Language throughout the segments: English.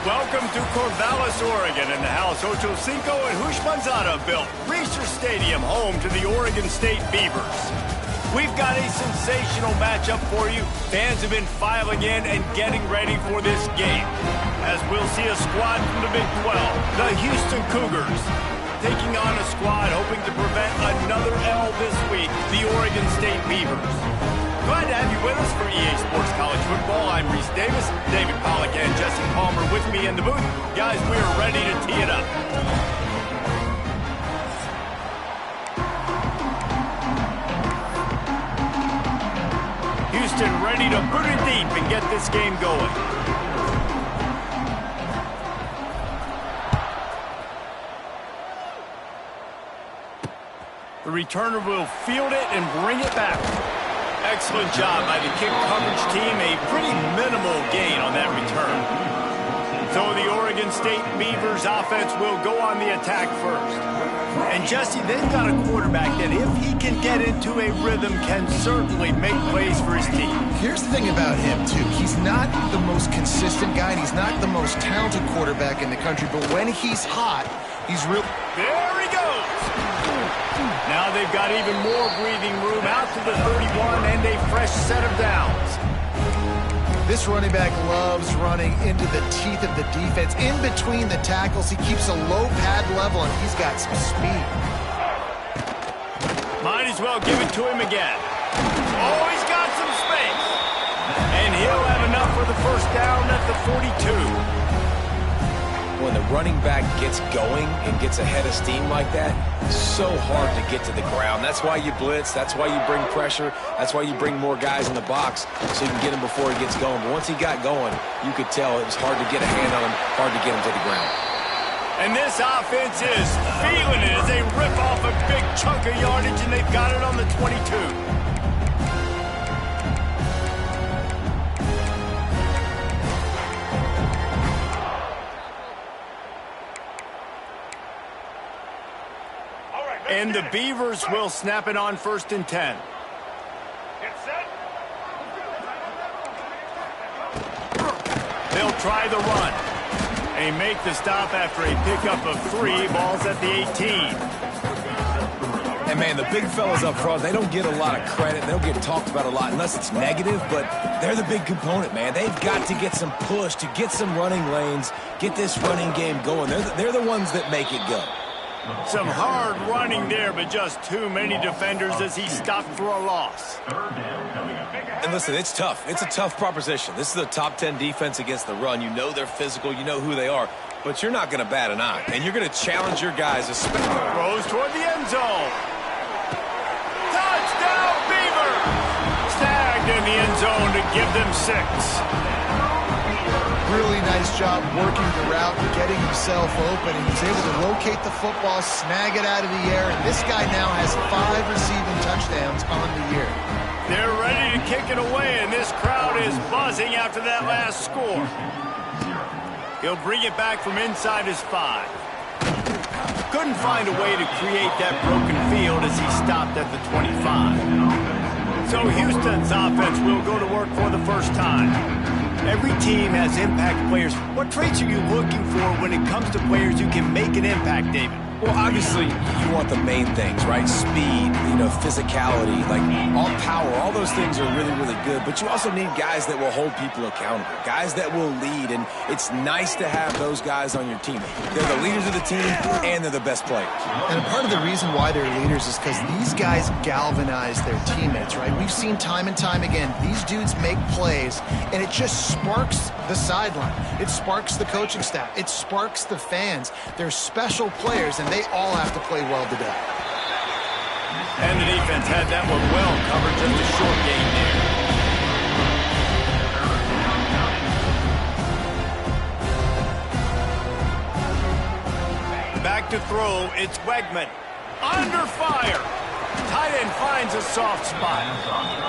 Welcome to Corvallis, Oregon, in the house Ocho Cinco and Hushmanzada built. Reser Stadium, home to the Oregon State Beavers. We've got a sensational matchup for you. Fans have been filing in and getting ready for this game. As we'll see a squad from the Big 12, the Houston Cougars, taking on a squad hoping to prevent another L this week, the Oregon State Beavers. Glad to have you with us for EA Sports College Football. I'm Reese Davis, David Pollack and Jesse Palmer with me in the booth. Guys, we are ready to tee it up. Houston ready to boot it deep and get this game going. The returner will field it and bring it back. Excellent job by the kick coverage team. A pretty minimal gain on that return. So the Oregon State Beavers offense will go on the attack first. And Jesse, they've got a quarterback that if he can get into a rhythm can certainly make plays for his team. Here's the thing about him, too. He's not the most consistent guy, and he's not the most talented quarterback in the country, but when he's hot, he's real. There he goes. Now they've got even more breathing room out to the 31 and a fresh set of downs. This running back loves running into the teeth of the defense. In between the tackles, he keeps a low pad level, and he's got some speed. Might as well give it to him again. Oh, he's got some space. And he'll have enough for the first down at the 42. When the running back gets going and gets ahead of steam like that, it's so hard to get to the ground. That's why you blitz. That's why you bring pressure. That's why you bring more guys in the box so you can get him before he gets going. But once he got going, you could tell it was hard to get a hand on him, hard to get him to the ground. And this offense is feeling it as they rip off a big chunk of yardage, and they've got it on the 22. And the Beavers will snap it on 1st and 10. They'll try the run. They make the stop after a pickup of 3. Ball's at the 18. And, man, the big fellas up front, they don't get a lot of credit. They don't get talked about a lot unless it's negative, but they're the big component, man. They've got to get some push, to get some running lanes, get this running game going. They're the ones that make it go. Some hard running there, but just too many defenders as he stopped for a loss. And listen, it's tough. It's a tough proposition. This is a top 10 defense against the run. You know they're physical. You know who they are. But you're not going to bat an eye. And you're going to challenge your guys, especially. Throws toward the end zone. Touchdown, Beavers! Snagged in the end zone to give them 6. Really nice job working the route and getting himself open. And he's able to locate the football, snag it out of the air, and this guy now has 5 receiving touchdowns on the year. They're ready to kick it away, and this crowd is buzzing after that last score. He'll bring it back from inside his 5. Couldn't find a way to create that broken field as he stopped at the 25. So Houston's offense will go to work for the first time. Every team has impact players. What traits are you looking for when it comes to players who can make an impact, David? Well, obviously, you want the main things, right? Speed, physicality, like all power, all those things are really, really good. But you also need guys that will hold people accountable, guys that will lead. And it's nice to have those guys on your team. They're the leaders of the team, and they're the best players. And part of the reason why they're leaders is because these guys galvanize their teammates, right? We've seen time and time again, these dudes make plays, and it just sparks the sideline. It sparks the coaching staff. It sparks the fans. They're special players, and they all have to play well today. And the defense had that one well covered, just a short gain there. Back to throw, it's Wegman. Under fire. Tight end finds a soft spot.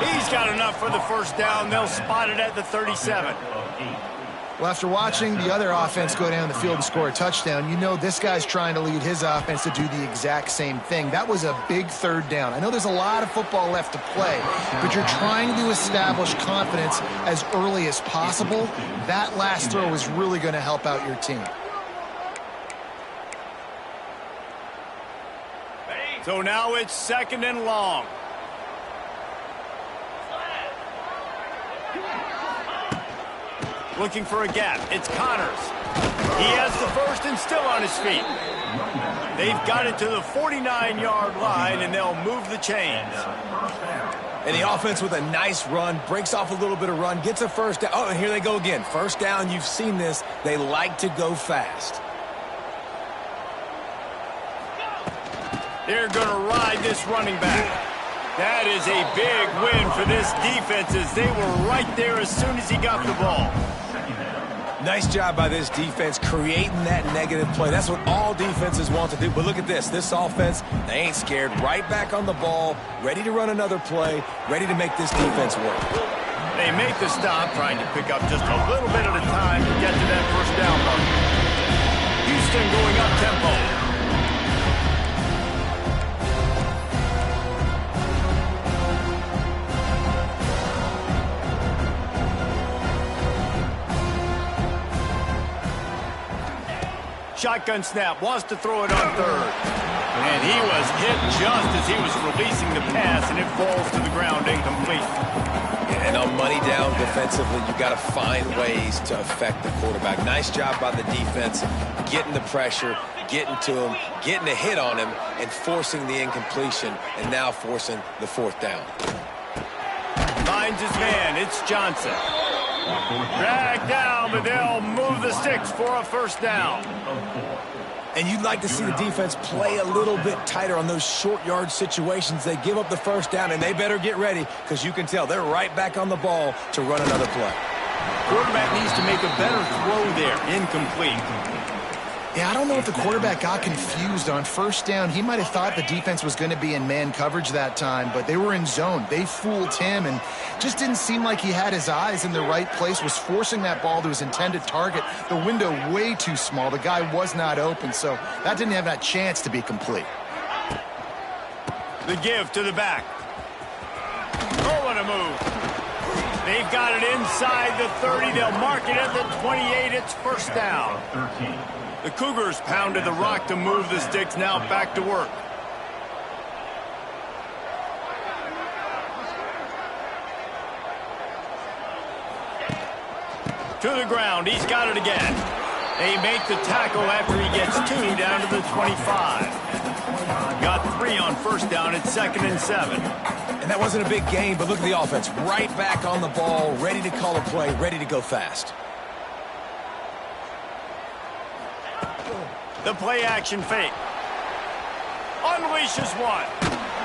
He's got enough for the first down. They'll spot it at the 37. Well, after watching the other offense go down the field and score a touchdown, you know this guy's trying to lead his offense to do the exact same thing. That was a big third down. I know there's a lot of football left to play, but you're trying to establish confidence as early as possible. That last throw is really going to help out your team. So now it's 2nd and long. Looking for a gap. It's Connors. He has the first and still on his feet. They've got it to the 49-yard line, and they'll move the chains. And the offense with a nice run, breaks off a little bit of run, gets a first down. Oh, and here they go again. First down, you've seen this. They like to go fast. They're going to ride this running back. That is a big win for this defense as they were right there as soon as he got the ball. Nice job by this defense creating that negative play. That's what all defenses want to do. But look at this. This offense, they ain't scared. Right back on the ball, ready to run another play, ready to make this defense work. They make the stop, trying to pick up just a little bit at a time to get to that first down mark. Houston going up tempo. Shotgun snap, wants to throw it on third. And he was hit just as he was releasing the pass, and it falls to the ground incomplete. And on money down defensively, you got to find ways to affect the quarterback. Nice job by the defense, getting the pressure, getting to him, getting a hit on him, and forcing the incompletion, and now forcing the fourth down. Finds his man, it's Johnson. Drag down, but they'll move the sticks for a first down. And you'd like to see the defense play a little bit tighter on those short yard situations. They give up the first down, and they better get ready because you can tell they're right back on the ball to run another play. Quarterback needs to make a better throw there. Incomplete. Yeah, I don't know if the quarterback got confused on first down. He might have thought the defense was going to be in man coverage that time, but they were in zone. They fooled him and just didn't seem like he had his eyes in the right place, was forcing that ball to his intended target. The window way too small. The guy was not open, so that didn't have that chance to be complete. The give to the back. Oh, what a move. They've got it inside the 30. They'll mark it at the 28. It's first down. The Cougars pounded the rock to move the sticks. Now back to work. To the ground. He's got it again. They make the tackle after he gets 2 down to the 25. Got 3 on first down. It's 2nd and 7. And that wasn't a big gain, but look at the offense. Right back on the ball, ready to call a play, ready to go fast. The play action fake. Unleashes one.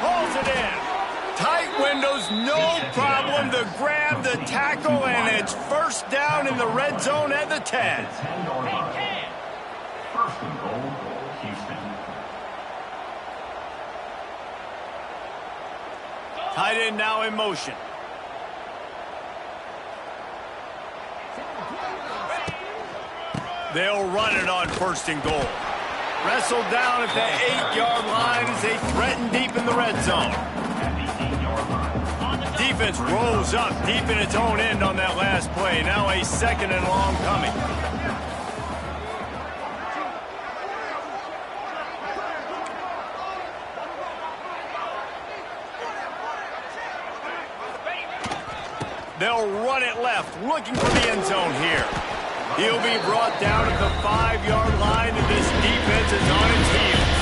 Pulls it in. Tight windows, no problem to grab the tackle, and it's first down in the red zone at the 10. First and goal, Houston. Tight end now in motion. They'll run it on first and goal. Wrestled down at the 8-yard line as they threaten deep in the red zone. Defense rolls up deep in its own end on that last play. Now a 2nd and long coming. They'll run it left, looking for the end zone here. He'll be brought down at the 5-yard line, and this defense is on its heels.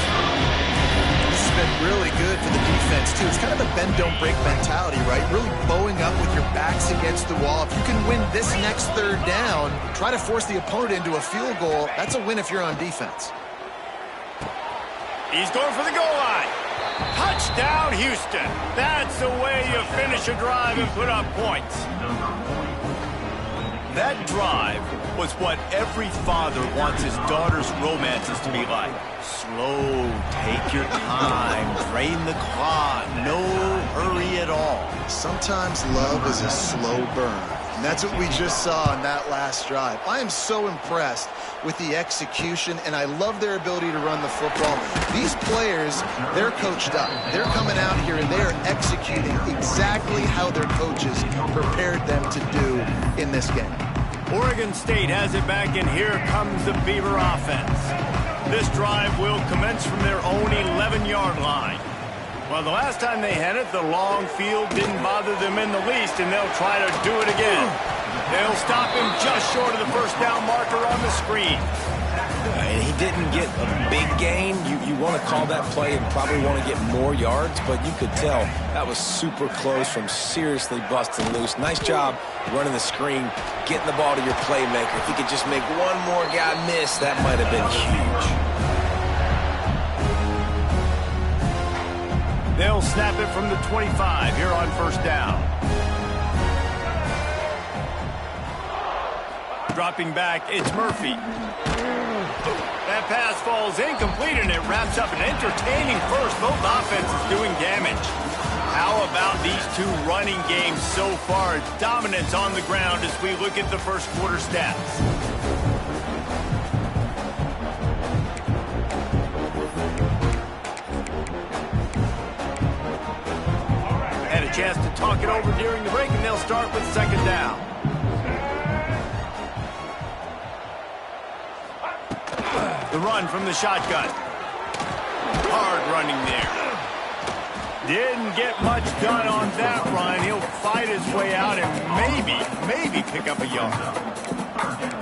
This has been really good for the defense, too. It's kind of a bend-don't-break mentality, right? Really bowing up with your backs against the wall. If you can win this next third down, try to force the opponent into a field goal. That's a win if you're on defense. He's going for the goal line. Touchdown, Houston. That's the way you finish a drive and put up points. That drive was what every father wants his daughter's romances to be like. Slow, take your time, drain the clock, no hurry at all. Sometimes love is a slow burn. And that's what we just saw on that last drive. I am so impressed with the execution, and I love their ability to run the football. These players, they're coached up. They're coming out here, and they are executing exactly how their coaches prepared them to do in this game. Oregon State has it back, and here comes the Beaver offense. This drive will commence from their own 11-yard line. Well, the last time they had it, the long field didn't bother them in the least, and they'll try to do it again. They'll stop him just short of the first down marker on the screen. And he didn't get a big gain. You want to call that play and probably want to get more yards, but you could tell that was super close from seriously busting loose. Nice job running the screen, getting the ball to your playmaker. If he could just make one more guy miss, that might have been huge. They'll snap it from the 25 here on first down. Dropping back, it's Murphy. That pass falls incomplete, and it wraps up an entertaining first. Both offenses doing damage. How about these two running games so far? Dominance on the ground as we look at the first quarter stats. Had a chance to talk it over during the break, and they'll start with second down. The run from the shotgun. Hard running there. Didn't get much done on that run. He'll fight his way out and maybe pick up a yard.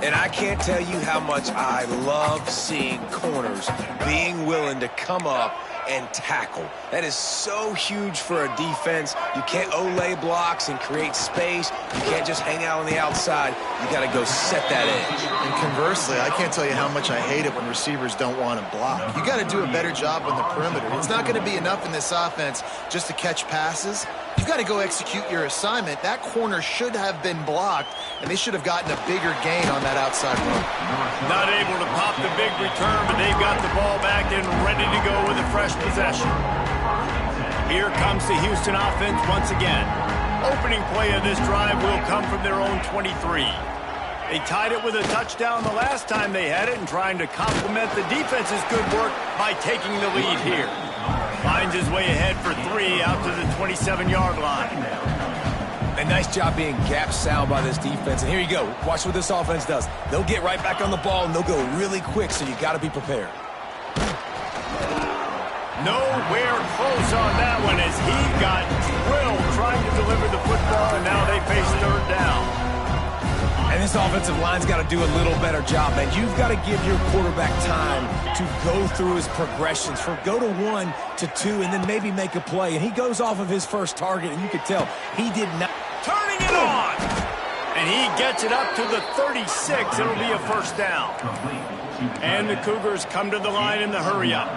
And I can't tell you how much I love seeing corners being willing to come up and tackle. That is so huge for a defense. You can't Olay blocks and create space. You can't just hang out on the outside. You got to go set that edge. And conversely, I can't tell you how much I hate it when receivers don't want to block. You got to do a better job on the perimeter. It's not going to be enough in this offense just to catch passes. You've got to go execute your assignment. That corner should have been blocked, and they should have gotten a bigger gain on that outside run. Not able to pop the big return, but they've got the ball back and ready to go with a fresh possession. Here comes the Houston offense once again. Opening play of this drive will come from their own 23. They tied it with a touchdown the last time they had it, and trying to complement the defense's good work by taking the lead here. Finds his way ahead for 3 out to the 27-yard line. A nice job being gap sound by this defense. And here you go. Watch what this offense does. They'll get right back on the ball, and they'll go really quick, so you got to be prepared. Nowhere close on that one as he got drilled trying to deliver the football, and now they face third down. And this offensive line's got to do a little better job, man. You've got to give your quarterback time to go through his progressions, from go to 1 to 2, and then maybe make a play. And he goes off of his first target, and you could tell he did not. Turning it on! And he gets it up to the 36. It'll be a first down. And the Cougars come to the line in the hurry-up.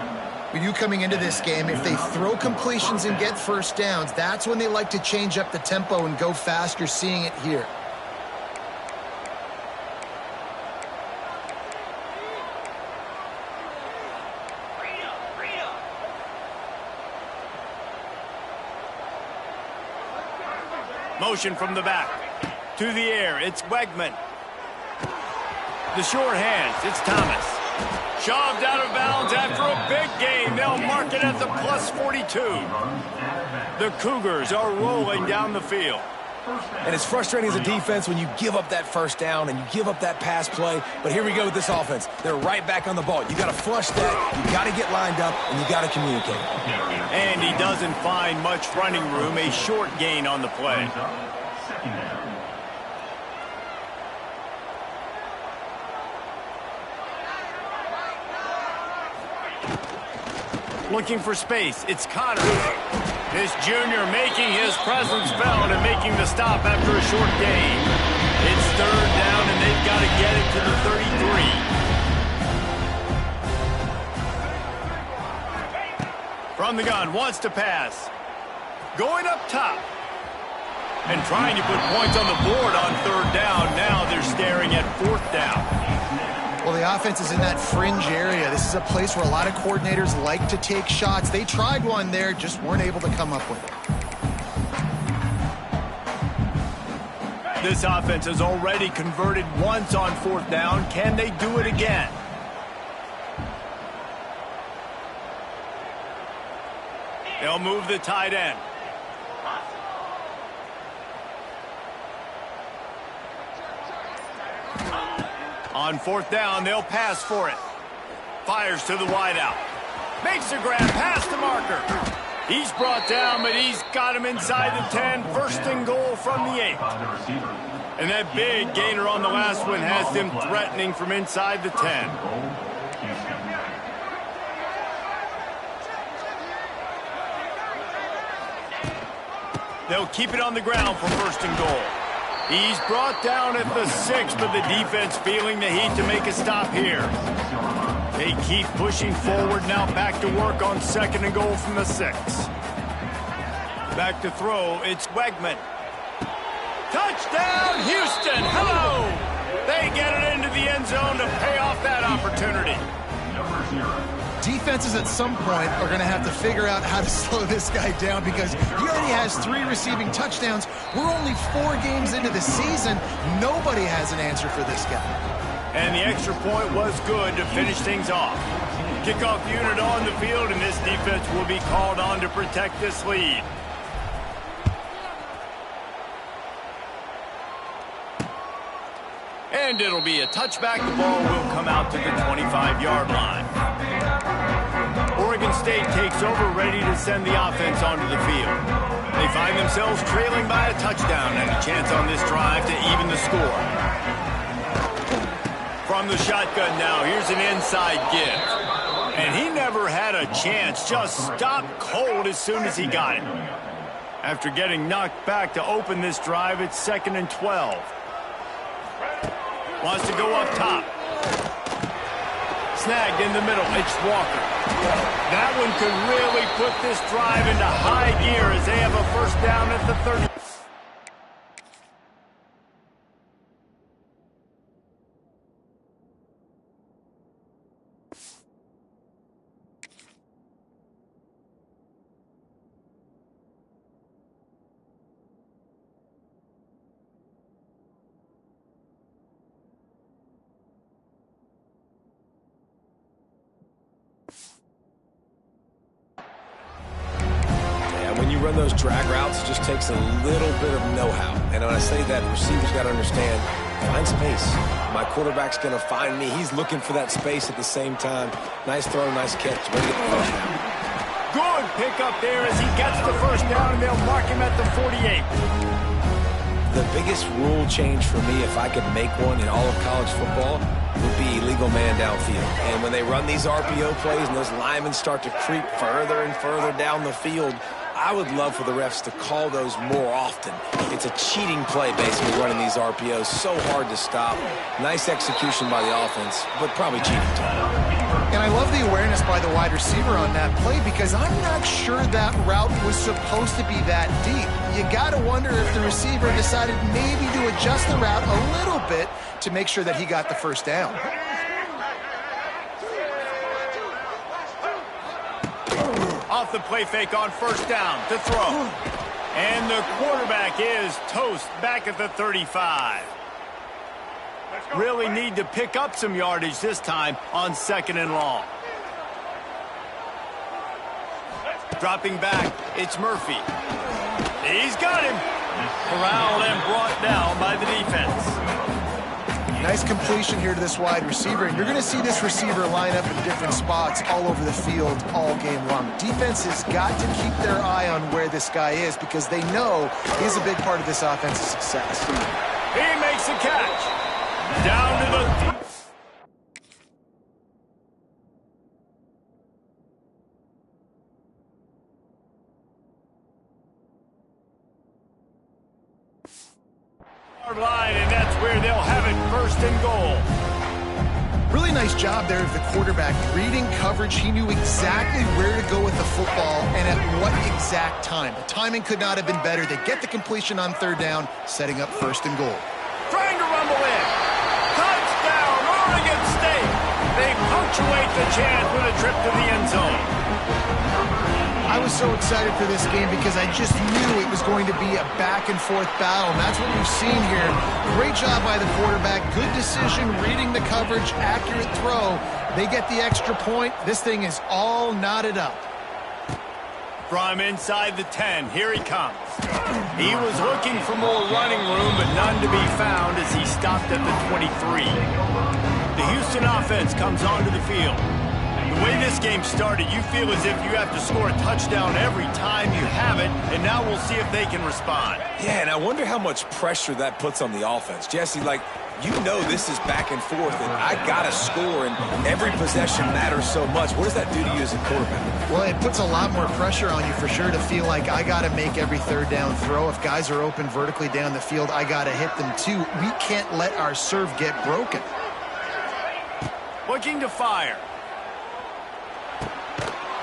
With you coming into this game, if they throw completions and get first downs, that's when they like to change up the tempo and go fast. You're seeing it here. Motion from the back. To the air, it's Wegman. The short hands, it's Thomas. Shoved out of bounds after a big gain. They'll mark it at the plus 42. The Cougars are rolling down the field. And it's frustrating as a defense when you give up that first down and you give up that pass play. But here we go with this offense. They're right back on the ball. You got to flush that. You got to get lined up, and you got to communicate. And he doesn't find much running room. A short gain on the play. Looking for space. It's Connors. This junior making his presence felt and making the stop after a short gain. It's third down, and they've got to get it to the 33. From the gun, wants to pass. Going up top. And trying to put points on the board on third down. Now they're staring at fourth down. Well, the offense is in that fringe area. This is a place where a lot of coordinators like to take shots. They tried one there, just weren't able to come up with it. This offense has already converted once on 4th down. Can they do it again? They'll move the tight end. On 4th down, they'll pass for it. Fires to the wideout. Makes a grab past the marker. He's brought down, but he's got him inside the 10. 1st and goal from the 8. And that big gainer on the last one has them threatening from inside the 10. They'll keep it on the ground for 1st and goal. He's brought down at the 6, but the defense feeling the heat to make a stop here. They keep pushing forward now, back to work on 2nd and goal from the 6. Back to throw, it's Wegman. Touchdown, Houston! Hello! They get it into the end zone to pay off that opportunity. Defenses at some point are going to have to figure out how to slow this guy down because he already has 3 receiving touchdowns. We're only 4 games into the season. Nobody has an answer for this guy. And the extra point was good to finish things off. Kickoff unit on the field, and this defense will be called on to protect this lead. And it'll be a touchback. The ball will come out to the 25-yard line. Oregon State takes over, ready to send the offense onto the field. They find themselves trailing by a touchdown and a chance on this drive to even the score. From the shotgun now, here's an inside give. And he never had a chance, just stopped cold as soon as he got it. After getting knocked back to open this drive, it's 2nd and 12. Wants to go up top. Snagged in the middle. It's Walker. That one could really put this drive into high gear as they have a 1st down at the 30. When you run those drag routes, it just takes a little bit of know-how. And when I say that, the receiver's got to understand, find space. My quarterback's going to find me. He's looking for that space at the same time. Nice throw, nice catch. Ready to get the 1st down. Good pickup there as he gets the 1st down, and they'll mark him at the 48. The biggest rule change for me, if I could make one in all of college football, would be illegal man downfield. And when they run these RPO plays and those linemen start to creep further and further down the field, I would love for the refs to call those more often. It's a cheating play, basically, running these RPOs. So hard to stop. Nice execution by the offense, but probably cheating too. And I love the awareness by the wide receiver on that play because I'm not sure that route was supposed to be that deep. You got to wonder if the receiver decided maybe to adjust the route a little bit to make sure that he got the 1st down. Off the play fake on 1st down to throw. And the quarterback is toast back at the 35. Really need to pick up some yardage this time on 2nd and long. Dropping back, it's Murphy. He's got him. Corralled and brought down by the defense. Nice completion here to this wide receiver, and you're going to see this receiver line up in different spots all over the field all game long. Defense has got to keep their eye on where this guy is because they know he's a big part of this offense's success. He makes a catch. Down to the... line, and that's where they'll have it 1st and goal. Really nice job there of the quarterback reading coverage. He knew exactly where to go with the football and at what exact time. The timing could not have been better. They get the completion on 3rd down, setting up 1st and goal. Trying to rumble in. Touchdown, Oregon State. They punctuate the chance with a trip to the end zone. I I was so excited for this game because I just knew it was going to be a back-and-forth battle, and that's what we've seen here. Great job by the quarterback. Good decision, reading the coverage, accurate throw. They get the extra point. This thing is all knotted up. From inside the 10, here he comes. He was looking for more running room, but none to be found as he stopped at the 23. The Houston offense comes onto the field. The way this game started, you feel as if you have to score a touchdown every time you have it, and now we'll see if they can respond. Yeah, and I wonder how much pressure that puts on the offense. Jesse, like, you know this is back and forth, and I got to score, and every possession matters so much. What does that do to you as a quarterback? Well, it puts a lot more pressure on you for sure to feel like I got to make every third down throw. If guys are open vertically down the field, I got to hit them too. We can't let our serve get broken. Looking to fire.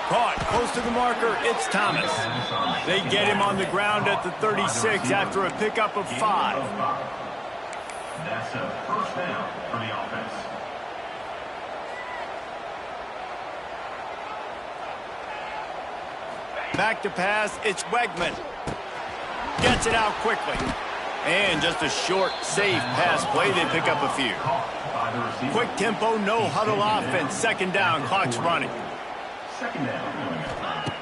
Caught close to the marker, it's Thomas. They get him on the ground at the 36 after a pickup of 5. That's a first down for the offense. Back to pass, it's Wegman. Gets it out quickly. And just a short, safe pass play, they pick up a few. Quick tempo, no huddle offense. Second down, clock's running. Second down.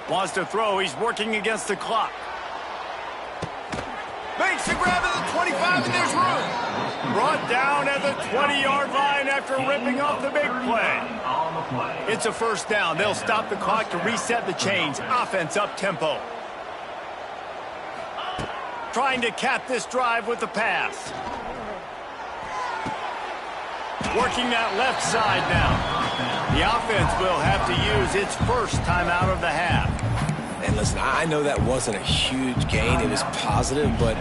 Wants to throw, he's working against the clock. Makes the grab at the 25, and there's room. Brought down at the 20-yard line after ripping off the big play. It's a first down. They'll stop the clock to reset the chains. Offense up tempo. Trying to cap this drive with the pass. Working that left side now. The offense will have to use its first timeout of the half. And listen, I know that wasn't a huge gain. It was positive, but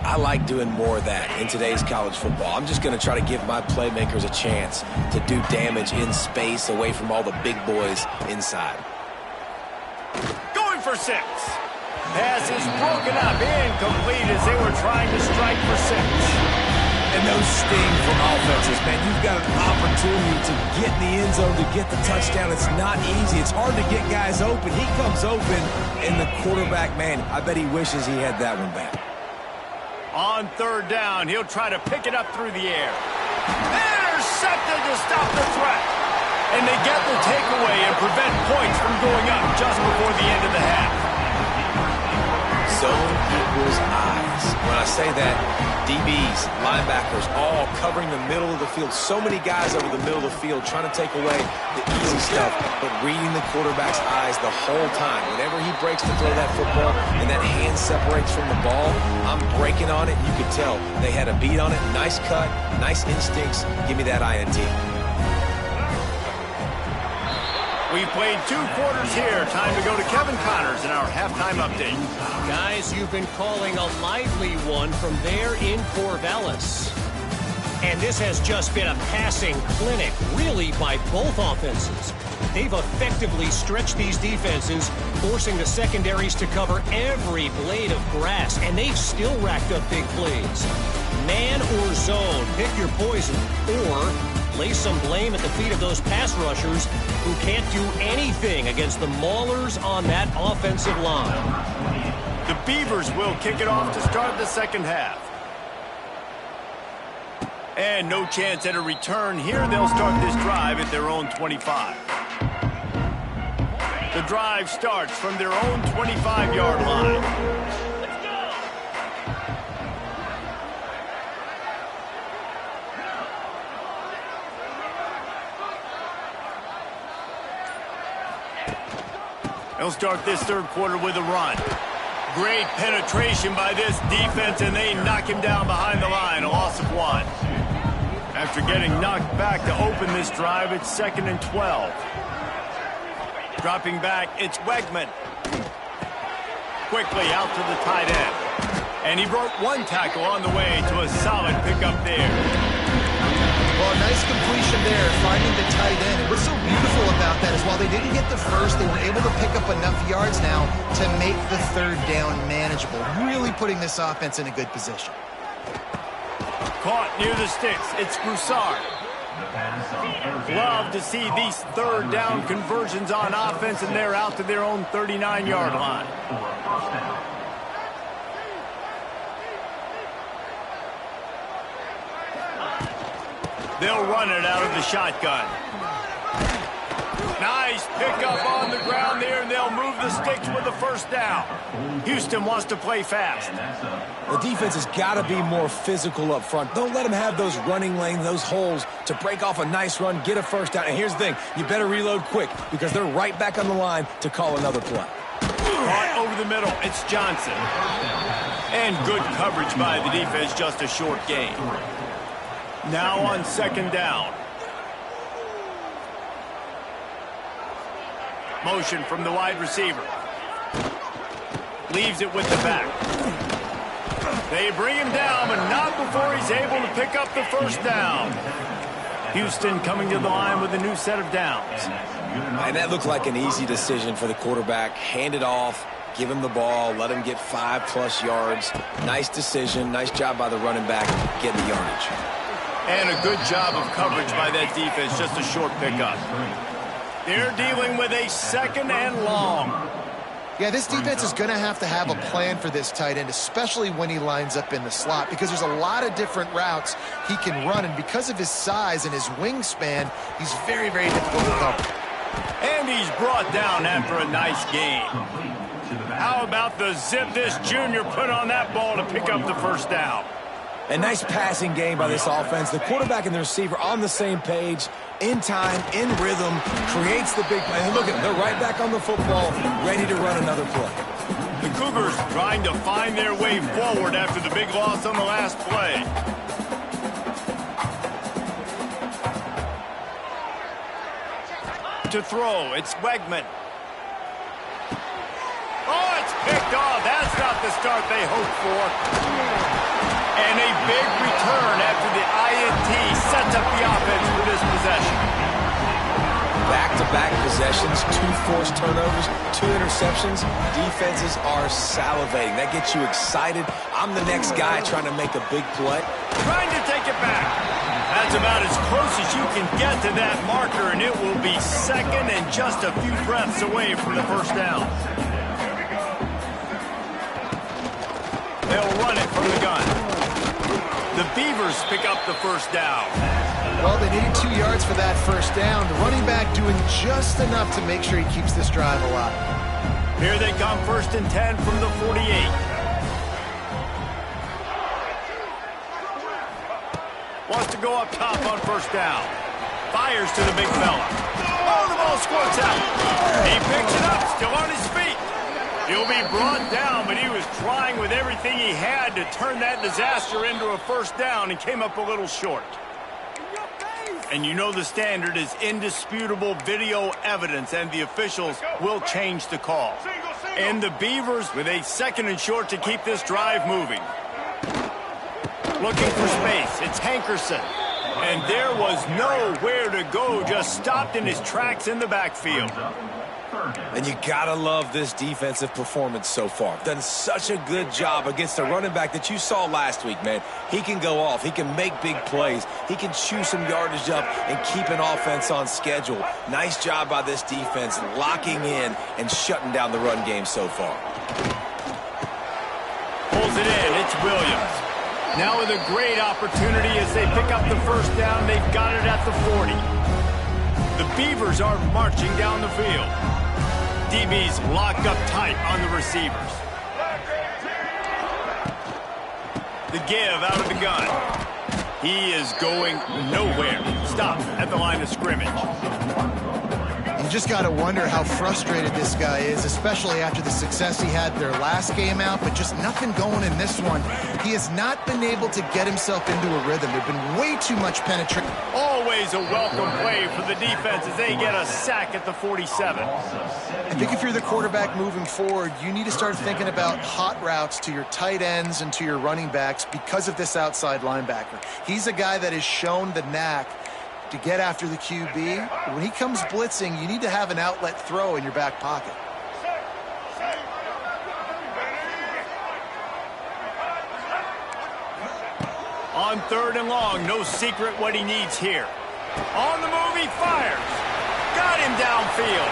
I like doing more of that in today's college football. I'm just going to try to give my playmakers a chance to do damage in space away from all the big boys inside. Going for 6. Pass is broken up, incomplete as they were trying to strike for 6. And those sting from offenses, man. You've got an opportunity to get in the end zone, to get the touchdown. It's not easy. It's hard to get guys open. He comes open, and the quarterback, man, I bet he wishes he had that one back. On third down, he'll try to pick it up through the air. Intercepted to stop the threat. And they get the takeaway and prevent points from going up just before the end of the half. Zone equals eyes. When I say that, DBs, linebackers, all covering the middle of the field. So many guys over the middle of the field trying to take away the easy stuff, but reading the quarterback's eyes the whole time. Whenever he breaks to throw that football and that hand separates from the ball, I'm breaking on it. You could tell they had a beat on it. Nice cut, nice instincts. Give me that INT. We've played 2 quarters here. Time to go to Kevin Connors in our halftime update. Guys, you've been calling a lively one from there in Corvallis. And this has just been a passing clinic, really, by both offenses. They've effectively stretched these defenses, forcing the secondaries to cover every blade of grass, and they've still racked up big plays. Man or zone, pick your poison, or lay some blame at the feet of those pass rushers who can't do anything against the maulers on that offensive line. The Beavers will kick it off to start the second half. And no chance at a return here. They'll start this drive at their own 25. The drive starts from their own 25-yard line. They'll start this third quarter with a run. Great penetration by this defense, and they knock him down behind the line, a loss of 1. After getting knocked back to open this drive, it's 2nd and 12. Dropping back, it's Wegman. Quickly out to the tight end. And he broke 1 tackle on the way to a solid pickup there. Well, nice completion there, finding the tight end. And what's so beautiful about that is while they didn't get the first, they were able to pick up enough yards now to make the third down manageable, really putting this offense in a good position. Caught near the sticks. It's Broussard. Love to see these third down conversions on offense, and they're out to their own 39-yard line. They'll run it out of the shotgun. Nice pickup on the ground there, and they'll move the sticks with the first down. Houston wants to play fast. The defense has got to be more physical up front. Don't let them have those running lanes, those holes to break off a nice run, get a first down. And here's the thing, you better reload quick because they're right back on the line to call another play. Caught over the middle, it's Johnson. And good coverage by the defense, just a short gain. Now on second down. Motion from the wide receiver. Leaves it with the back. They bring him down, but not before he's able to pick up the first down. Houston coming to the line with a new set of downs. And that looked like an easy decision for the quarterback. Hand it off, give him the ball, let him get 5+ yards. Nice decision, nice job by the running back getting the yardage. And a good job of coverage by that defense, just a short pickup. They're dealing with a second and long. Yeah, this defense is going to have a plan for this tight end, especially when he lines up in the slot, because there's a lot of different routes he can run, and because of his size and his wingspan, he's very, very difficult to cover. And he's brought down after a nice gain. How about the zip this junior put on that ball to pick up the first down? A nice passing game by this offense. The quarterback and the receiver on the same page, in time, in rhythm, creates the big play. And look at them, they're right back on the football, ready to run another play. The Cougars trying to find their way forward after the big loss on the last play. To throw, it's Wegman. Oh, it's picked off. That's not the start they hoped for. And a big return after the INT sets up the offense for this possession. Back-to-back possessions, 2 forced turnovers, 2 interceptions. Defenses are salivating. That gets you excited. I'm the next guy trying to make a big play. Trying to take it back. That's about as close as you can get to that marker, and it will be second and just a few breaths away from the first down. They'll run it from the gun. The Beavers pick up the first down. Well, they needed 2 yards for that first down. The running back doing just enough to make sure he keeps this drive alive. Here they come, 1st and 10 from the 48. Wants to go up top on first down. Fires to the big fella. Oh, the ball squirts out. He picks it up, still on his feet. He'll be brought down, but he was trying with everything he had to turn that disaster into a first down and came up a little short. And you know the standard is indisputable video evidence, and the officials will change the call. And the Beavers with a 2nd and short to keep this drive moving. Looking for space, it's Hankerson. And there was nowhere to go, just stopped in his tracks in the backfield. And you gotta love this defensive performance so far. Done such a good job against the running back that you saw last week, man. He can go off. He can make big plays. He can chew some yardage up and keep an offense on schedule. Nice job by this defense locking in and shutting down the run game so far. Pulls it in. It's Williams. Now with a great opportunity as they pick up the first down. They've got it at the 40. The Beavers are marching down the field. DB's locked up tight on the receivers. The give out of the gun. He is going nowhere. Stop at the line of scrimmage. You just got to wonder how frustrated this guy is, especially after the success he had their last game out, but just nothing going in this one. He has not been able to get himself into a rhythm. There's been way too much penetration. Always a welcome play for the defense as they get a sack at the 47. I think if you're the quarterback moving forward, you need to start thinking about hot routes to your tight ends and to your running backs because of this outside linebacker. He's a guy that has shown the knack to get after the QB. When he comes blitzing, you need to have an outlet throw in your back pocket. On 3rd and long, no secret what he needs here. On the move, he fires. Got him downfield.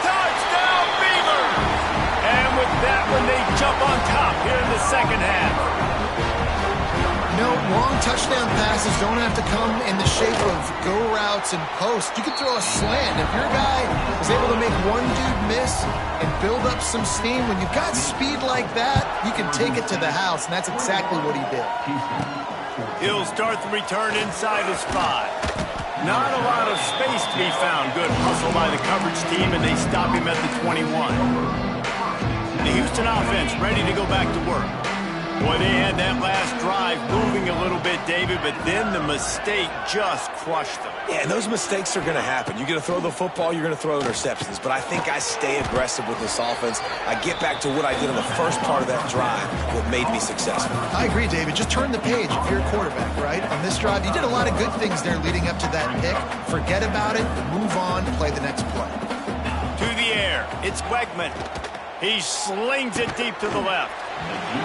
Touchdown, Beavers! And with that one, they jump on top here in the second half. No, long touchdown passes don't have to come in the shape of go routes and posts. You can throw a slant. If your guy is able to make one dude miss and build up some steam, when you've got speed like that, you can take it to the house, and that's exactly what he did. He'll start the return inside his 5. Not a lot of space to be found. Good hustle by the coverage team, and they stop him at the 21. The Houston offense ready to go back to work. Boy, they had that last drive moving a little bit, David, but then the mistake just crushed them. Yeah, and those mistakes are going to happen. You're going to throw the football, you're going to throw interceptions. But I think I stay aggressive with this offense. I get back to what I did in the first part of that drive, what made me successful. I agree, David. Just turn the page if you're a quarterback, right? On this drive, you did a lot of good things there leading up to that pick. Forget about it, move on, play the next play. To the air, it's Wegman. He slings it deep to the left.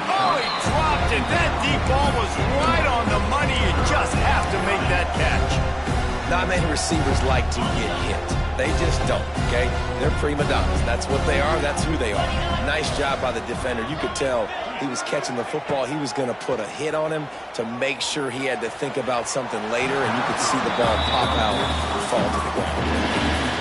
Oh, he dropped it. That deep ball was right on the money. You just have to make that catch. Not many receivers like to get hit. They just don't, okay? They're prima donnas. That's what they are. That's who they are. Nice job by the defender. You could tell he was catching the football. He was going to put a hit on him to make sure he had to think about something later, and you could see the ball pop out and fall to the ground.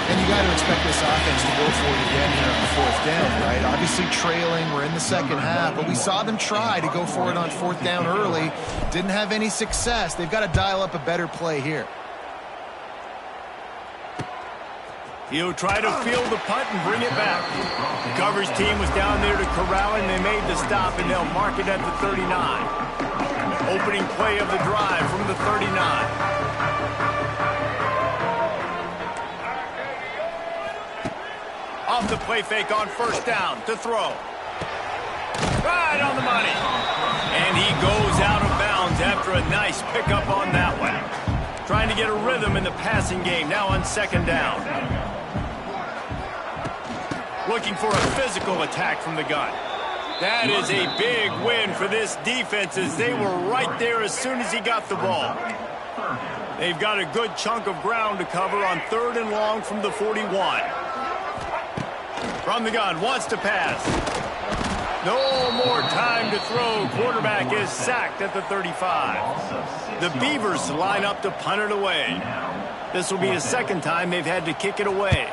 And you got to expect this offense to go for it again here on 4th down, right? Obviously trailing, we're in the second half, but we saw them try to go for it on 4th down early. Didn't have any success. They've got to dial up a better play here. He'll try to field the punt and bring it back. The coverage team was down there to corral him. They made the stop, and they'll mark it at the 39. Opening play of the drive from the 39. Off the play fake on 1st down to throw. Right on the money. And he goes out of bounds after a nice pickup on that one. Trying to get a rhythm in the passing game now on 2nd down. Looking for a physical attack from the gun. That is a big win for this defense as they were right there as soon as he got the ball. They've got a good chunk of ground to cover on 3rd and long from the 41. From the gun, wants to pass. No more time to throw. Quarterback is sacked at the 35. The Beavers line up to punt it away. This will be the 2nd time they've had to kick it away.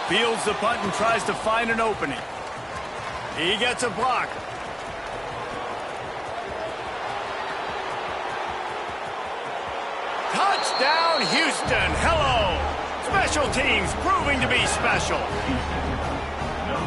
Fields the punt and tries to find an opening. He gets a block. Touchdown, Houston. Hello. Special teams proving to be special.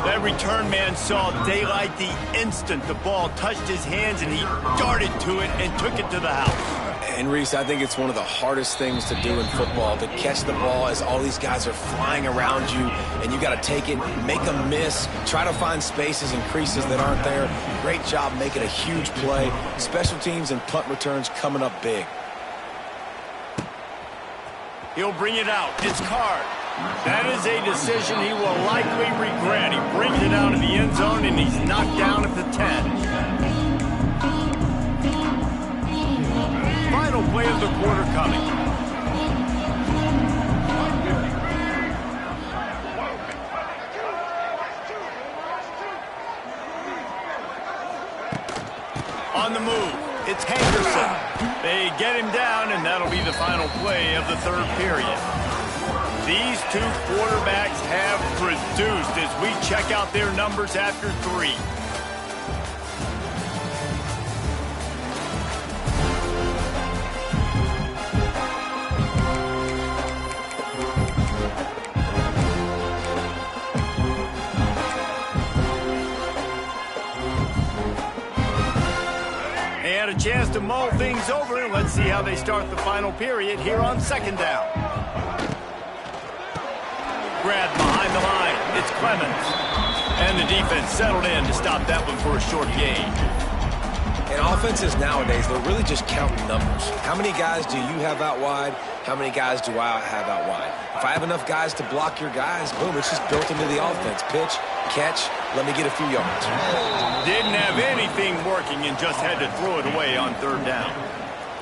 That return man saw daylight the instant the ball touched his hands, and he darted to it and took it to the house. And, Reese, I think it's one of the hardest things to do in football, to catch the ball as all these guys are flying around you, and you got to take it, make them miss, try to find spaces and creases that aren't there. Great job making a huge play. Special teams and punt returns coming up big. He'll bring it out. It's Card. That is a decision he will likely regret. He brings it out of the end zone, and he's knocked down at the 10. Final play of the quarter coming. On the move, it's Henderson. They get him down, and that'll be the final play of the 3rd period. These two quarterbacks have produced as we check out their numbers after 3. They had a chance to mull things over. Let's see how they start the final period here on 2nd down. Grabbed behind the line. It's Clemens. And the defense settled in to stop that one for a short gain. And offenses nowadays, they're really just counting numbers. How many guys do you have out wide? How many guys do I have out wide? If I have enough guys to block your guys, boom, it's just built into the offense. Pitch, catch, let me get a few yards. Didn't have anything working and just had to throw it away on third down.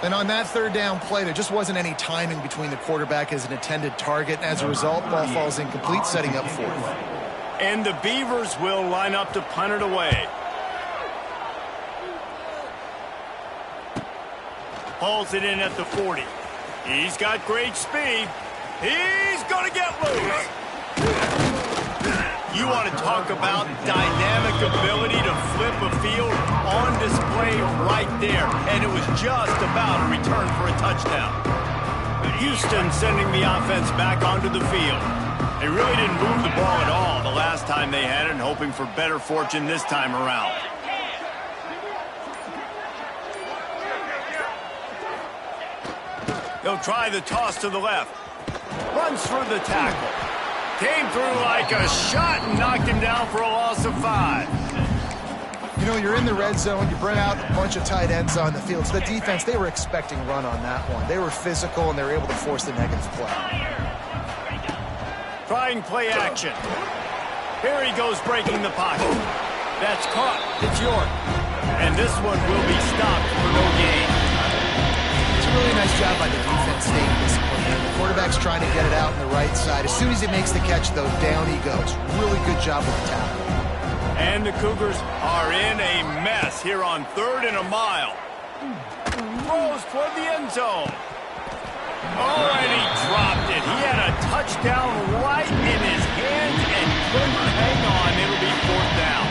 And on that third down play, there just wasn't any timing between the quarterback as an intended target. And as a result, ball falls incomplete, setting up fourth. And the Beavers will line up to punt it away. Hauls it in at the 40. He's got great speed. He's going to get loose. You want to talk about dynamic ability to flip a field on display right there. And it was just about a return for a touchdown. Houston sending the offense back onto the field. They really didn't move the ball at all the last time they had it, and hoping for better fortune this time around. He'll try the toss to the left. Runs through the tackle. Came through like a shot and knocked him down for a loss of 5. You know, you're in the red zone. You bring out a bunch of tight ends on the field. So the defense, they were expecting run on that one. They were physical, and they were able to force the negative play. Trying play action. Here he goes breaking the pocket. That's caught. It's York. And this one will be stopped for no gain. Really nice job by the defense staying disciplined. The quarterback's trying to get it out on the right side. As soon as he makes the catch, though, down he goes. Really good job with the tackle. And the Cougars are in a mess here on 3rd and a mile. Throws toward the end zone. Oh, and he dropped it. He had a touchdown right in his hands and couldn't hang on. It'll be 4th down.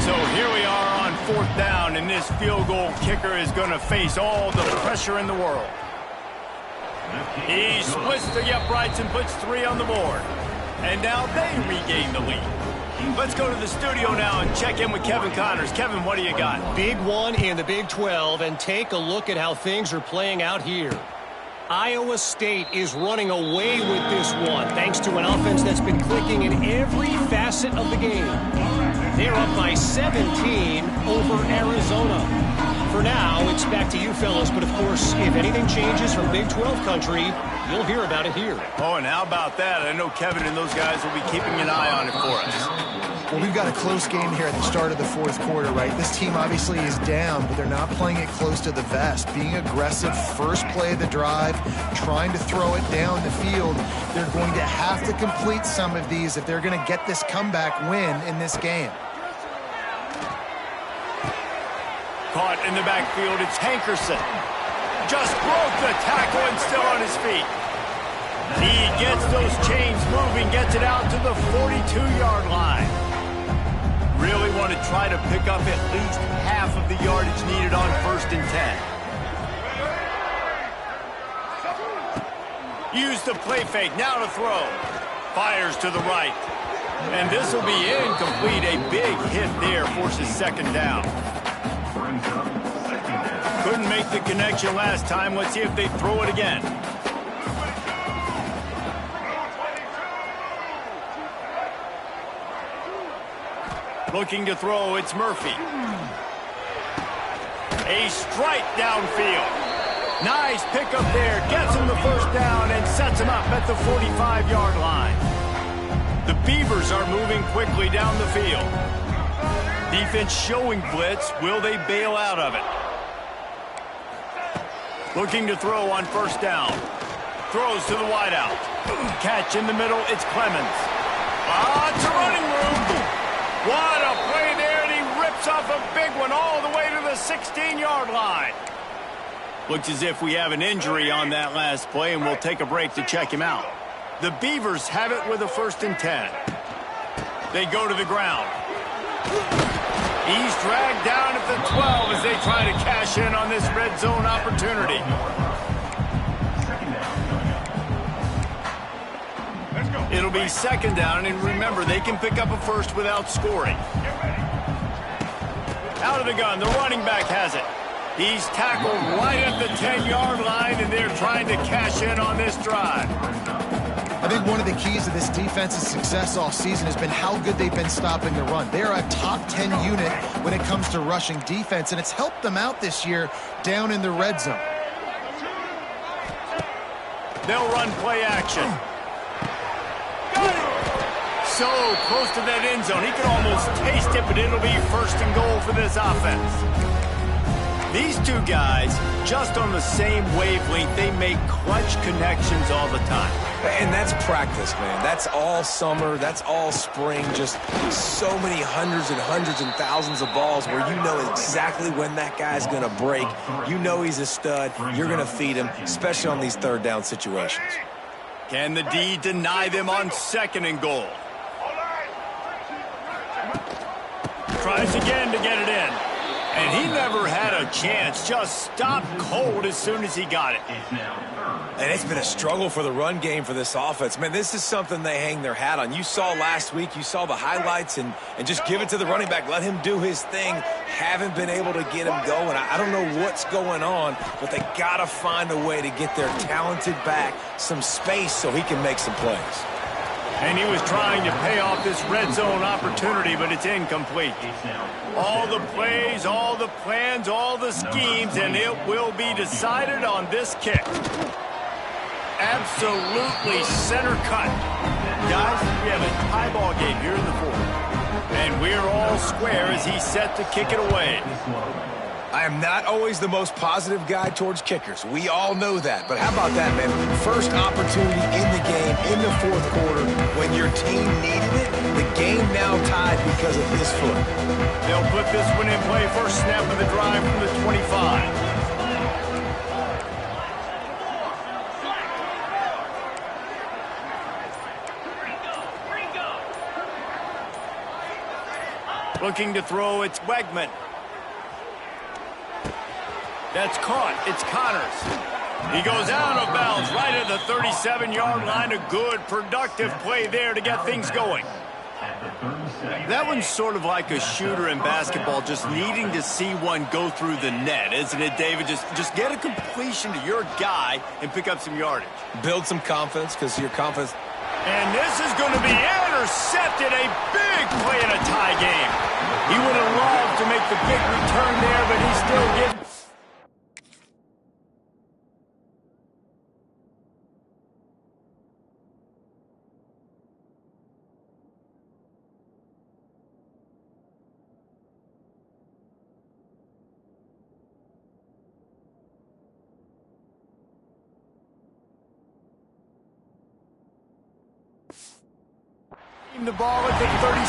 So here we are on 4th down, and this field goal kicker is going to face all the pressure in the world. He splits the uprights and puts 3 on the board. And now they regain the lead. Let's go to the studio now and check in with Kevin Connors. Kevin, what do you got? Big one in the Big 12, and take a look at how things are playing out here. Iowa State is running away with this one, thanks to an offense that's been clicking in every facet of the game. They're up by 17 over Arizona. For now, it's back to you fellas, but of course, if anything changes from Big 12 country, you'll hear about it here. Oh, and how about that? I know Kevin and those guys will be keeping an eye on it for us. Well, we've got a close game here at the start of the 4th quarter, right? This team obviously is down, but they're not playing it close to the vest. Being aggressive, first play of the drive, trying to throw it down the field. They're going to have to complete some of these if they're going to get this comeback win in this game. Caught in the backfield, it's Hankerson. Just broke the tackle and still on his feet. He gets those chains moving, gets it out to the 42-yard line. Really want to try to pick up at least half of the yardage needed on 1st and 10. Use the play fake, now to throw. Fires to the right. And this will be incomplete. A big hit there forces 2nd down. Couldn't make the connection last time. Let's see if they throw it again. Looking to throw, it's Murphy. A strike downfield. Nice pickup there. Gets him the 1st down and sets him up at the 45-yard line. The Beavers are moving quickly down the field. Defense showing blitz. Will they bail out of it? Looking to throw on 1st down. Throws to the wideout. Catch in the middle. It's Clemens. It's a running room. What a play there, and he rips off a big one all the way to the 16-yard line. Looks as if we have an injury on that last play, and we'll take a break to check him out. The Beavers have it with a 1st and 10. They go to the ground. He's dragged down at the 12 as they try to cash in on this red zone opportunity. It'll be 2nd down, and remember, they can pick up a 1st without scoring. Out of the gun, the running back has it. He's tackled right at the 10-yard line, and they're trying to cash in on this drive. I think one of the keys to this defense's success all season has been how good they've been stopping the run. They're a top 10 unit when it comes to rushing defense, and it's helped them out this year down in the red zone. They'll run play action. So close to that end zone. He could almost taste it, but it'll be first and goal for this offense. These two guys, just on the same wavelength, they make clutch connections all the time. And that's practice, man. That's all summer. That's all spring. Just so many hundreds and thousands of balls where you know exactly when that guy's going to break. You know he's a stud. You're going to feed him, especially on these third down situations. Can the D deny them on second and goal? Tries again to get it in. And he never had a chance. Just stopped cold as soon as he got it. And it's been a struggle for the run game for this offense. Man, this is something they hang their hat on. You saw last week, you saw the highlights, and just give it to the running back. Let him do his thing. Haven't been able to get him going. I don't know what's going on, but they got to find a way to get their talented back some space so he can make some plays. And he was trying to pay off this red zone opportunity, but it's incomplete. All the plays, all the plans, all the schemes, and it will be decided on this kick. Absolutely center cut. Guys, we have a tie ball game here in the fourth. And we're all square as he's set to kick it away. I am not always the most positive guy towards kickers. We all know that. But how about that, man? First opportunity in the game, in the fourth quarter, when your team needed it, the game now tied because of his foot. They'll put this one in play. First snap of the drive from the 25. Looking to throw, it's Wegman. That's caught. It's Connors. He goes out of bounds right at the 37-yard line. A good, productive play there to get things going. That one's sort of like a shooter in basketball, just needing to see one go through the net, isn't it, David? Just get a completion to your guy and pick up some yardage. Build some confidence, because your confidence... And this is going to be intercepted. A big play in a tie game. He would have loved to make the big return there, but he still gets... the ball at the 37.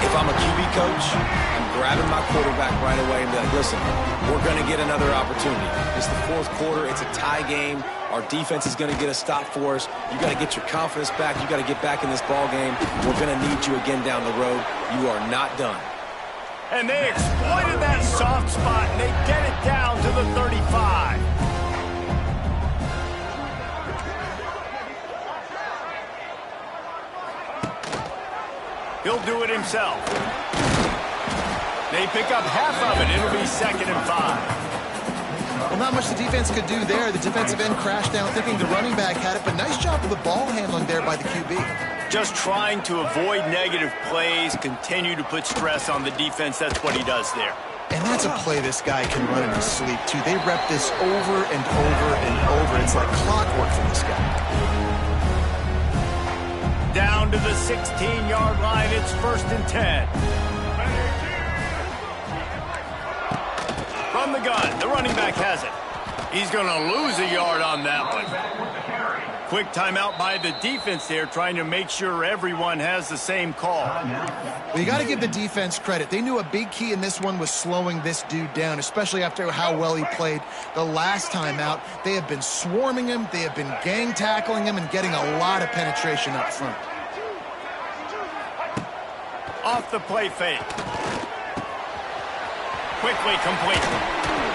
If I'm a QB coach, I'm grabbing my quarterback right away and be like, listen, we're going to get another opportunity. It's the fourth quarter. It's a tie game. Our defense is going to get a stop for us. You got to get your confidence back. You got to get back in this ball game. We're going to need you again down the road. You are not done. And they exploited that soft spot, and they get it down to the 35. He'll do it himself. They pick up half of it. It'll be 2nd and 5. Well, not much the defense could do there. The defensive end crashed down thinking the running back had it, but nice job of the ball handling there by the QB. Just trying to avoid negative plays, continue to put stress on the defense. That's what he does there. And that's a play this guy can run in his sleep, too. They rep this over and over and over. It's like clockwork for this guy. Down to the 16-yard line. It's 1st and 10. From the gun, the running back has it. He's going to lose a yard on that one. Quick timeout by the defense there, trying to make sure everyone has the same call. Well, you got to give the defense credit. They knew a big key in this one was slowing this dude down, especially after how well he played the last time out. They have been swarming him. They have been gang tackling him and getting a lot of penetration up front. Off the play fake. Quickly complete.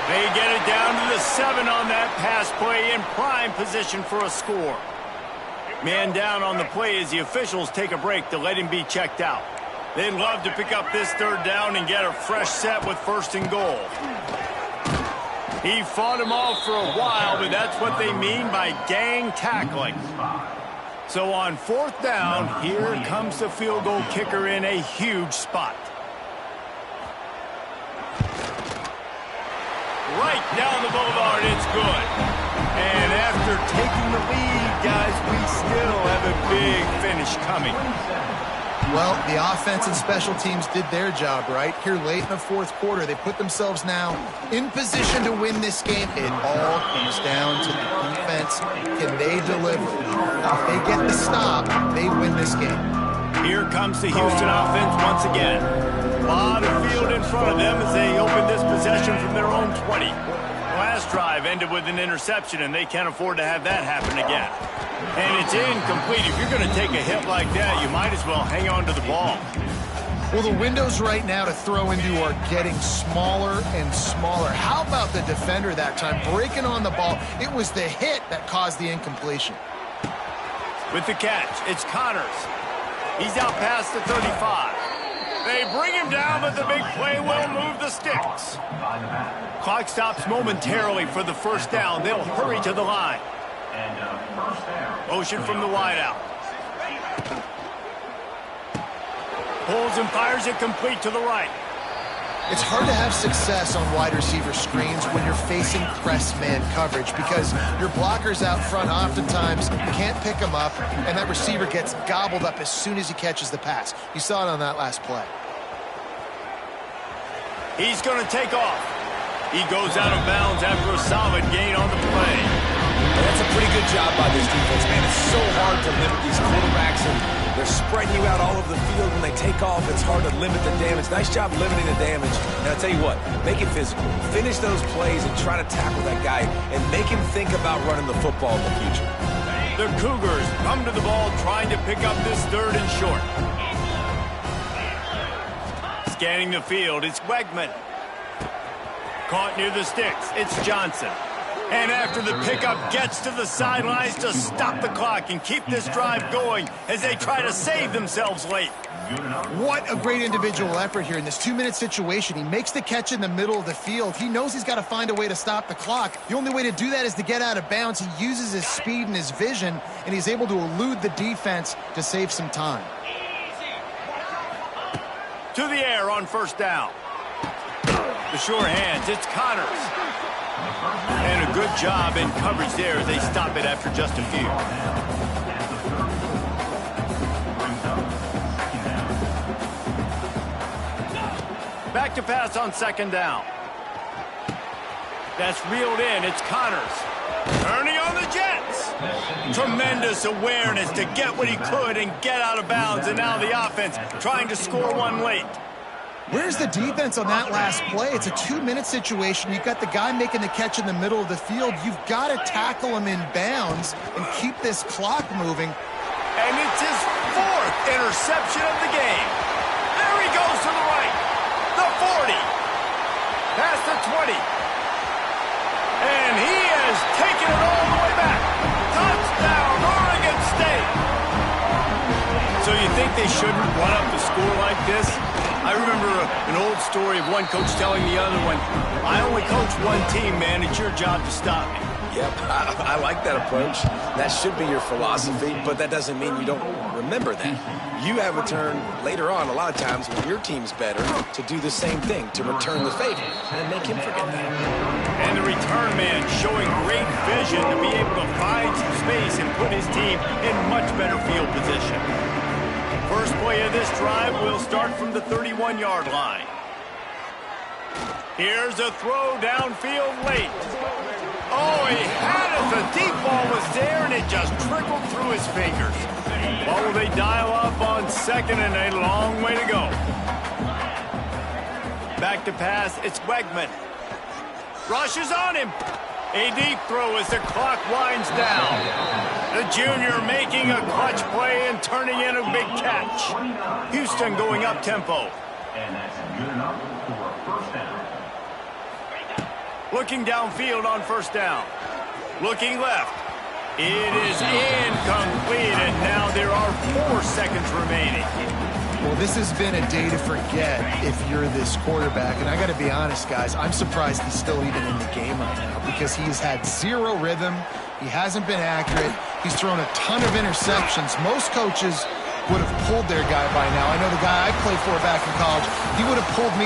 They get it down to the 7 on that pass play, in prime position for a score. Man down on the play as the officials take a break to let him be checked out. They'd love to pick up this 3rd down and get a fresh set with 1st and goal. He fought him off for a while, but that's what they mean by gang tackling. So on 4th down, here comes the field goal kicker in a huge spot. Right down the boulevard, it's good. And after taking the lead, guys, we still have a big finish coming. Well, the offense and special teams did their job, right? Here late in the 4th quarter, they put themselves now in position to win this game. It all comes down to the defense. Can they deliver? If they get the stop, they win this game. Here comes the Houston offense once again. A lot of field in front of them as they open this possession from their own 20. Last drive ended with an interception, and they can't afford to have that happen again. And it's incomplete. If you're going to take a hit like that, you might as well hang on to the ball. Well, the windows right now to throw into are getting smaller and smaller. How about the defender that time breaking on the ball? It was the hit that caused the incompletion. With the catch, it's Connors. He's out past the 35. They bring him down, but the big play will move the sticks. Clock stops momentarily for the 1st down. They'll hurry to the line. Motion from the wideout. Pulls and fires it complete to the right. It's hard to have success on wide receiver screens when you're facing press man coverage because your blockers out front oftentimes can't pick them up, and that receiver gets gobbled up as soon as he catches the pass. You saw it on that last play. He's going to take off. He goes out of bounds after a solid gain on the play. And that's a pretty good job by this defense, man. It's so hard to limit these quarterbacks, and they're spreading you out all over the field. When they take off, it's hard to limit the damage. Nice job limiting the damage. And I'll tell you what, make it physical. Finish those plays and try to tackle that guy and make him think about running the football in the future. The Cougars come to the ball trying to pick up this 3rd and short. Scanning the field, it's Wegman. Caught near the sticks, it's Johnson. And after the pickup gets to the sidelines to stop the clock and keep this drive going as they try to save themselves late. What a great individual effort here in this 2-minute situation. He makes the catch in the middle of the field. He knows he's got to find a way to stop the clock. The only way to do that is to get out of bounds. He uses his speed and his vision, and he's able to elude the defense to save some time. To the air on 1st down. The sure hands, it's Connors. And a good job in coverage there as they stop it after just a few. Back to pass on 2nd down. That's reeled in, it's Connors. Turning on the Jets. Tremendous awareness to get what he could and get out of bounds, and now the offense trying to score one late. Where's the defense on that last play? It's a 2-minute situation. You've got the guy making the catch in the middle of the field. You've got to tackle him in bounds and keep this clock moving. And it's his 4th interception of the game. There he goes to the right. The 40. Past the 20. And he has taken it all the way back. Touchdown, Oregon State. So you think they shouldn't run up the score like this? I remember an old story of one coach telling the other one, I only coach one team, man. It's your job to stop me. Yep, I like that approach. That should be your philosophy, but that doesn't mean you don't remember that. You have a turn later on, a lot of times, when your team's better, to do the same thing, to return the favor, and make him forget that. And the return man showing great vision to be able to find some space and put his team in much better field position. First play of this drive will start from the 31-yard line. Here's a throw downfield late. Oh, he had it. The deep ball was there, and it just trickled through his fingers. What will they dial up on 2nd and a long way to go? Back to pass, it's Wegman. Rushes on him. A deep throw as the clock winds down. The junior making a clutch play and turning in a big catch. Houston going up-tempo. And that's good enough for a 1st down. Looking downfield on 1st down. Looking left. It is incomplete, and now there are 4 seconds remaining. Well, this has been a day to forget if you're this quarterback. And I got to be honest, guys, I'm surprised he's still even in the game right now because he's had 0 rhythm. He hasn't been accurate. He's thrown a ton of interceptions. Most coaches would have pulled their guy by now. I know the guy I played for back in college, he would have pulled me